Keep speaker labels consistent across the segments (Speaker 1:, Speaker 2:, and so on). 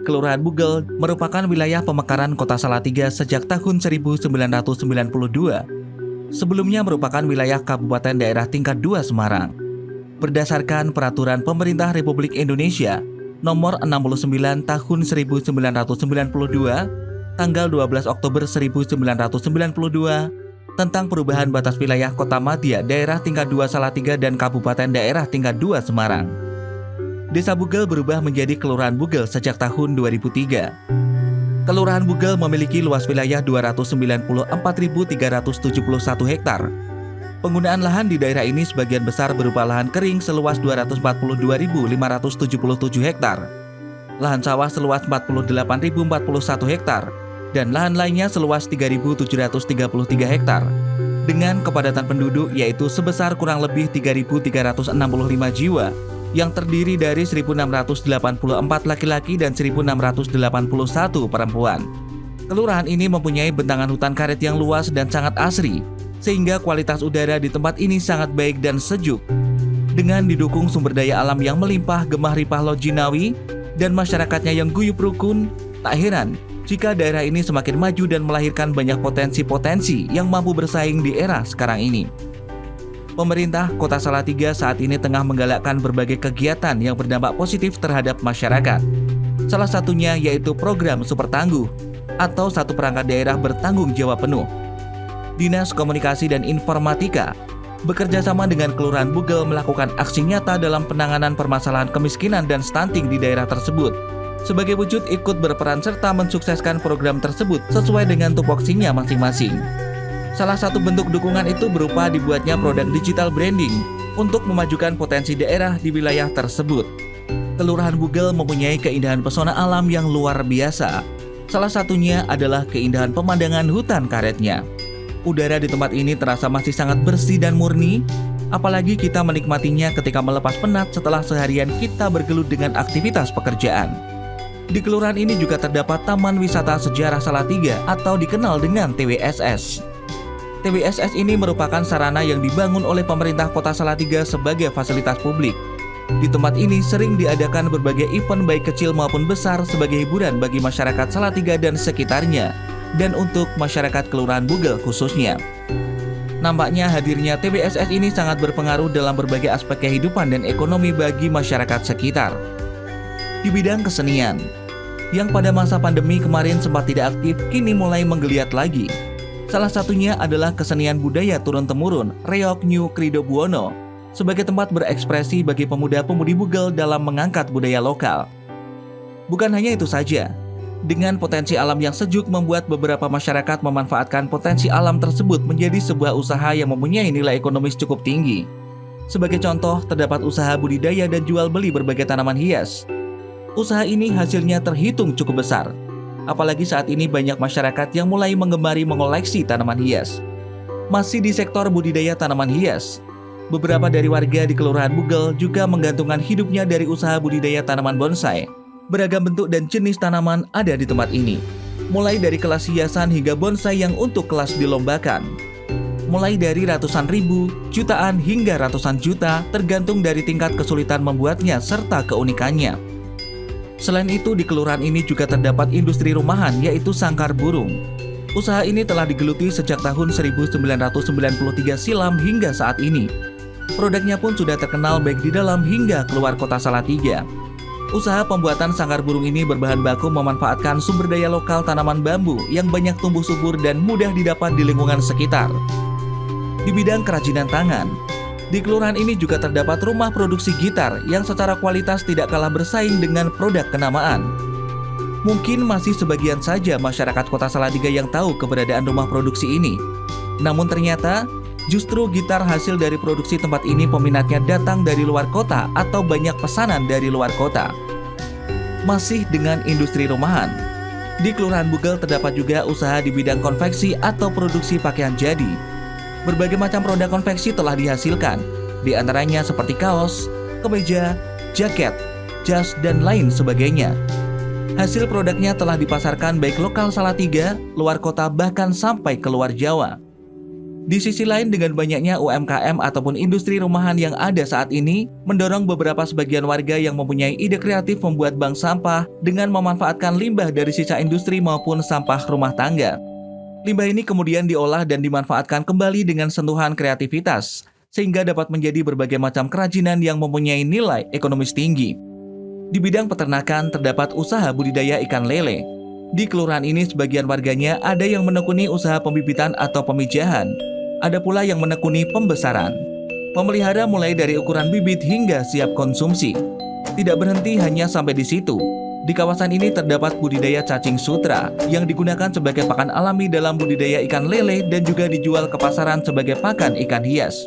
Speaker 1: Kelurahan Bugel merupakan wilayah pemekaran Kota Salatiga sejak tahun 1992. Sebelumnya merupakan wilayah Kabupaten Daerah Tingkat 2 Semarang. Berdasarkan Peraturan Pemerintah Republik Indonesia Nomor 69 Tahun 1992, tanggal 12 Oktober 1992, tentang perubahan batas wilayah Kota Madya Daerah Tingkat 2 Salatiga dan Kabupaten Daerah Tingkat 2 Semarang. Desa Bugel berubah menjadi Kelurahan Bugel sejak tahun 2003. Kelurahan Bugel memiliki luas wilayah 294.371 hektar. Penggunaan lahan di daerah ini sebagian besar berupa lahan kering seluas 242.577 hektar, lahan sawah seluas 48.041 hektar, dan lahan lainnya seluas 3.733 hektar. Dengan kepadatan penduduk yaitu sebesar kurang lebih 3.365 jiwa, yang terdiri dari 1.684 laki-laki dan 1.681 perempuan. Kelurahan ini mempunyai bentangan hutan karet yang luas dan sangat asri, sehingga kualitas udara di tempat ini sangat baik dan sejuk. Dengan didukung sumber daya alam yang melimpah gemah ripah Lojinawi dan masyarakatnya yang guyup rukun, tak heran jika daerah ini semakin maju dan melahirkan banyak potensi-potensi yang mampu bersaing di era sekarang ini. Pemerintah Kota Salatiga saat ini tengah menggalakkan berbagai kegiatan yang berdampak positif terhadap masyarakat. Salah satunya yaitu program Super Tangguh atau satu perangkat daerah bertanggung jawab penuh. Dinas Komunikasi dan Informatika bekerja sama dengan Kelurahan Bugel melakukan aksi nyata dalam penanganan permasalahan kemiskinan dan stunting di daerah tersebut. Sebagai wujud ikut berperan serta mensukseskan program tersebut sesuai dengan tupoksinya masing-masing. Salah satu bentuk dukungan itu berupa dibuatnya produk digital branding untuk memajukan potensi daerah di wilayah tersebut. Kelurahan Bugel mempunyai keindahan pesona alam yang luar biasa. Salah satunya adalah keindahan pemandangan hutan karetnya. Udara di tempat ini terasa masih sangat bersih dan murni, apalagi kita menikmatinya ketika melepas penat setelah seharian kita bergelut dengan aktivitas pekerjaan. Di kelurahan ini juga terdapat Taman Wisata Sejarah Salatiga atau dikenal dengan TWSS. TWSS ini merupakan sarana yang dibangun oleh pemerintah Kota Salatiga sebagai fasilitas publik. Di tempat ini sering diadakan berbagai event baik kecil maupun besar sebagai hiburan bagi masyarakat Salatiga dan sekitarnya, dan untuk masyarakat Kelurahan Bugel khususnya. Nampaknya hadirnya TWSS ini sangat berpengaruh dalam berbagai aspek kehidupan dan ekonomi bagi masyarakat sekitar. Di bidang kesenian, yang pada masa pandemi kemarin sempat tidak aktif, kini mulai menggeliat lagi. Salah satunya adalah kesenian budaya turun-temurun Reok New Krido Buwono, sebagai tempat berekspresi bagi pemuda-pemudi Bugel dalam mengangkat budaya lokal. Bukan hanya itu saja, dengan potensi alam yang sejuk membuat beberapa masyarakat memanfaatkan potensi alam tersebut menjadi sebuah usaha yang mempunyai nilai ekonomis cukup tinggi. Sebagai contoh, terdapat usaha budidaya dan jual beli berbagai tanaman hias. Usaha ini hasilnya terhitung cukup besar, apalagi saat ini banyak masyarakat yang mulai menggemari mengoleksi tanaman hias. Masih di sektor budidaya tanaman hias, beberapa dari warga di Kelurahan Bugel juga menggantungkan hidupnya dari usaha budidaya tanaman bonsai. Beragam bentuk dan jenis tanaman ada di tempat ini, mulai dari kelas hiasan hingga bonsai yang untuk kelas dilombakan. Mulai dari ratusan ribu, jutaan hingga ratusan juta, tergantung dari tingkat kesulitan membuatnya serta keunikannya. Selain itu, di kelurahan ini juga terdapat industri rumahan yaitu sangkar burung. Usaha ini telah digeluti sejak tahun 1993 silam hingga saat ini. Produknya pun sudah terkenal baik di dalam hingga keluar kota Salatiga. Usaha pembuatan sangkar burung ini berbahan baku memanfaatkan sumber daya lokal tanaman bambu yang banyak tumbuh subur dan mudah didapat di lingkungan sekitar. Di bidang kerajinan tangan, di kelurahan ini juga terdapat rumah produksi gitar yang secara kualitas tidak kalah bersaing dengan produk kenamaan. Mungkin masih sebagian saja masyarakat kota Salatiga yang tahu keberadaan rumah produksi ini. Namun ternyata, justru gitar hasil dari produksi tempat ini peminatnya datang dari luar kota atau banyak pesanan dari luar kota. Masih dengan industri rumahan, di Kelurahan Bugel terdapat juga usaha di bidang konveksi atau produksi pakaian jadi. Berbagai macam produk konveksi telah dihasilkan, di antaranya seperti kaos, kemeja, jaket, jas, dan lain sebagainya. Hasil produknya telah dipasarkan baik lokal Salatiga, luar kota, bahkan sampai keluar Jawa. Di sisi lain, dengan banyaknya UMKM ataupun industri rumahan yang ada saat ini, mendorong beberapa sebagian warga yang mempunyai ide kreatif membuat bank sampah dengan memanfaatkan limbah dari sisa industri maupun sampah rumah tangga. Limbah ini kemudian diolah dan dimanfaatkan kembali dengan sentuhan kreativitas, sehingga dapat menjadi berbagai macam kerajinan yang mempunyai nilai ekonomis tinggi. Di bidang peternakan terdapat usaha budidaya ikan lele. Di kelurahan ini sebagian warganya ada yang menekuni usaha pembibitan atau pemijahan. Ada pula yang menekuni pembesaran. Memelihara mulai dari ukuran bibit hingga siap konsumsi. Tidak berhenti hanya sampai di situ. Di kawasan ini terdapat budidaya cacing sutra yang digunakan sebagai pakan alami dalam budidaya ikan lele dan juga dijual ke pasaran sebagai pakan ikan hias.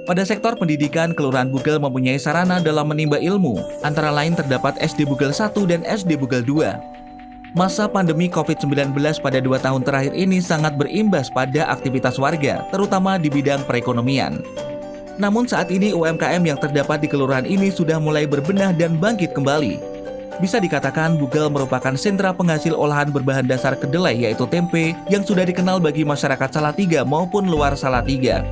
Speaker 1: Pada sektor pendidikan, Kelurahan Bugel mempunyai sarana dalam menimba ilmu. Antara lain terdapat SD Bugel 1 dan SD Bugel 2. Masa pandemi COVID-19 pada 2 tahun terakhir ini sangat berimbas pada aktivitas warga, terutama di bidang perekonomian. Namun saat ini UMKM yang terdapat di kelurahan ini sudah mulai berbenah dan bangkit kembali. Bisa dikatakan Bugel merupakan sentra penghasil olahan berbahan dasar kedelai yaitu tempe yang sudah dikenal bagi masyarakat Salatiga maupun luar Salatiga.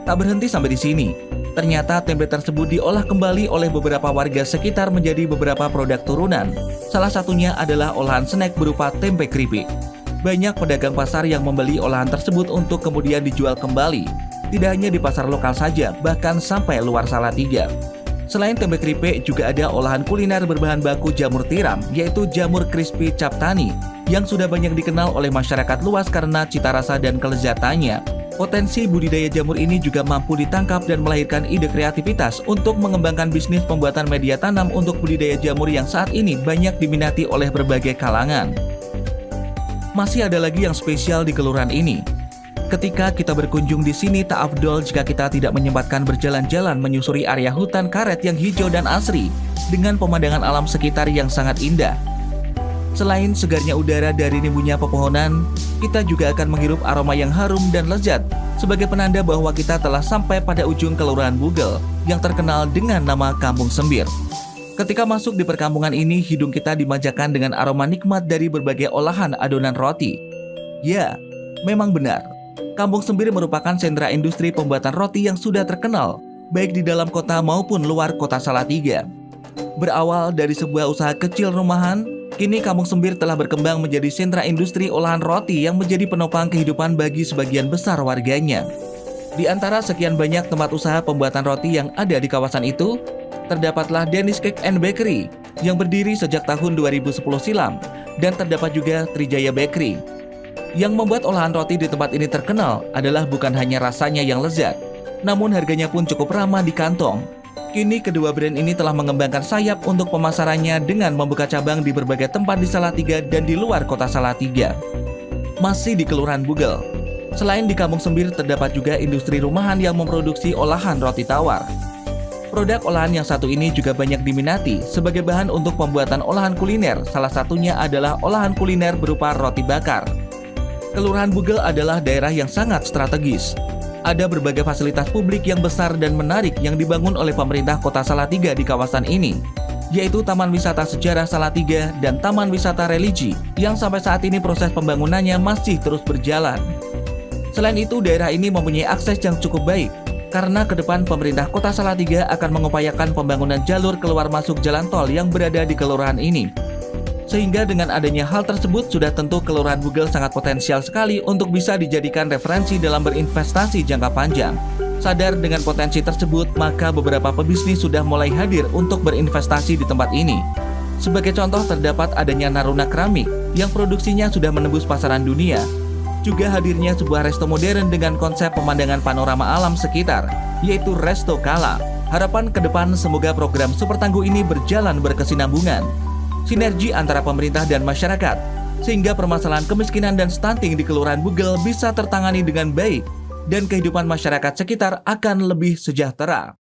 Speaker 1: Tak berhenti sampai di sini. Ternyata tempe tersebut diolah kembali oleh beberapa warga sekitar menjadi beberapa produk turunan. Salah satunya adalah olahan snack berupa tempe keripik. Banyak pedagang pasar yang membeli olahan tersebut untuk kemudian dijual kembali. Tidak hanya di pasar lokal saja, bahkan sampai luar Salatiga. Selain tempe keripik, juga ada olahan kuliner berbahan baku jamur tiram, yaitu jamur crispy cap tani, yang sudah banyak dikenal oleh masyarakat luas karena cita rasa dan kelezatannya. Potensi budidaya jamur ini juga mampu ditangkap dan melahirkan ide kreativitas untuk mengembangkan bisnis pembuatan media tanam untuk budidaya jamur yang saat ini banyak diminati oleh berbagai kalangan. Masih ada lagi yang spesial di kelurahan ini. Ketika kita berkunjung di sini, tak afdol jika kita tidak menyempatkan berjalan-jalan menyusuri area hutan karet yang hijau dan asri dengan pemandangan alam sekitar yang sangat indah. Selain segarnya udara dari rimbunnya pepohonan, kita juga akan menghirup aroma yang harum dan lezat sebagai penanda bahwa kita telah sampai pada ujung Kelurahan Bugel yang terkenal dengan nama Kampung Sembir. Ketika masuk di perkampungan ini, hidung kita dimanjakan dengan aroma nikmat dari berbagai olahan adonan roti. Ya, memang benar. Kampung Sembir merupakan sentra industri pembuatan roti yang sudah terkenal, baik di dalam kota maupun luar kota Salatiga. Berawal dari sebuah usaha kecil rumahan, kini Kampung Sembir telah berkembang menjadi sentra industri olahan roti yang menjadi penopang kehidupan bagi sebagian besar warganya. Di antara sekian banyak tempat usaha pembuatan roti yang ada di kawasan itu, terdapatlah Dennis Cake and Bakery yang berdiri sejak tahun 2010 silam, dan terdapat juga Trijaya Bakery. Yang membuat olahan roti di tempat ini terkenal adalah bukan hanya rasanya yang lezat, namun harganya pun cukup ramah di kantong. Kini kedua brand ini telah mengembangkan sayap untuk pemasarannya dengan membuka cabang di berbagai tempat di Salatiga dan di luar kota Salatiga. Masih di Kelurahan Bugel, selain di Kampung Sembir terdapat juga industri rumahan yang memproduksi olahan roti tawar. Produk olahan yang satu ini juga banyak diminati sebagai bahan untuk pembuatan olahan kuliner, salah satunya adalah olahan kuliner berupa roti bakar. Kelurahan Bugel adalah daerah yang sangat strategis. Ada berbagai fasilitas publik yang besar dan menarik yang dibangun oleh pemerintah kota Salatiga di kawasan ini, yaitu Taman Wisata Sejarah Salatiga dan Taman Wisata Religi yang sampai saat ini proses pembangunannya masih terus berjalan. Selain itu, daerah ini mempunyai akses yang cukup baik, karena ke depan pemerintah kota Salatiga akan mengupayakan pembangunan jalur keluar masuk jalan tol yang berada di kelurahan ini. Sehingga dengan adanya hal tersebut, sudah tentu Kelurahan Bugel sangat potensial sekali untuk bisa dijadikan referensi dalam berinvestasi jangka panjang. Sadar dengan potensi tersebut, maka beberapa pebisnis sudah mulai hadir untuk berinvestasi di tempat ini. Sebagai contoh, terdapat adanya Naruna Keramik yang produksinya sudah menembus pasaran dunia. Juga hadirnya sebuah resto modern dengan konsep pemandangan panorama alam sekitar, yaitu Resto Kala. Harapan ke depan semoga program Super Tangguh ini berjalan berkesinambungan, sinergi antara pemerintah dan masyarakat, sehingga permasalahan kemiskinan dan stunting di Kelurahan Bugel bisa tertangani dengan baik dan kehidupan masyarakat sekitar akan lebih sejahtera.